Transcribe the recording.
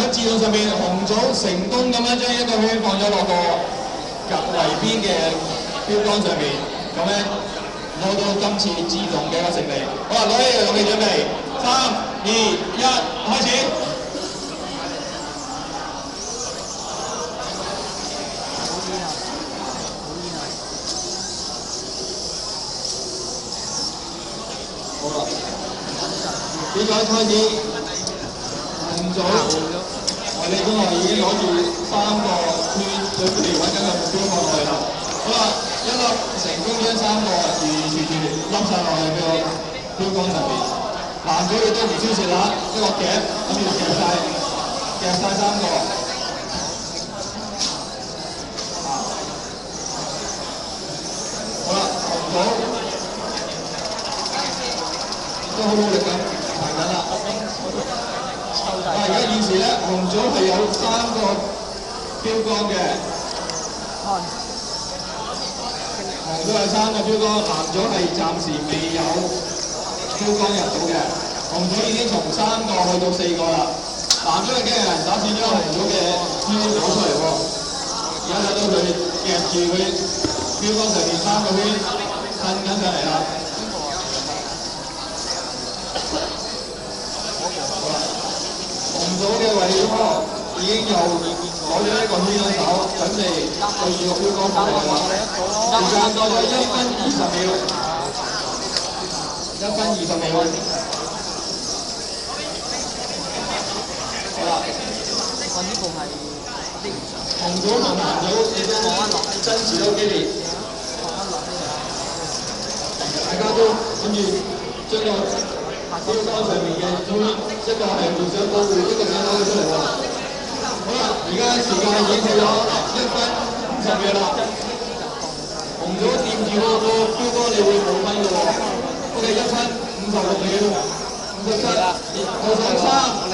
喺自動上面，紅組成功咁樣將一個圈放咗落個圍邊嘅標杆上面，咁咧攞到今次自動嘅一個勝利。好啦，攞起個勇氣準備，3、2、1，開始。好啦，比賽開始，紅組我哋中學已經攞住3個圈，準備揾緊個目標放落去啦。好啦，一粒成功將3個完笠晒落去個標杆上面。藍組亦都唔輸蝕啦，一個夾諗住夾晒3個。好啦，紅組都好努力咁行緊啦。而家現時咧，紅組係有3個標杆嘅，紅組係3個標杆，藍組係暫時未有標杆入到嘅。紅組已經從3個去到4個啦。藍組嘅經理人打算將紅組嘅圈攞出嚟喎，而家睇到佢夾住佢標杆上面3個圈褪緊上嚟啦。紅組嘅衞科已經又攞咗一個圈喺手，準備對住個標杆放落去啦。時間過咗1分20秒，1分20秒。好啦，呢部係紅組同藍組亦都爭持都激烈，大家都諗住將個標杆上面嘅圈，一個係互相保護，一個想攞佢出嚟喎。好啦，而家時間已經過咗1分50秒啦。紅組掂住個標杆，你會冇分嘅喎。OK，1分56秒，57、53。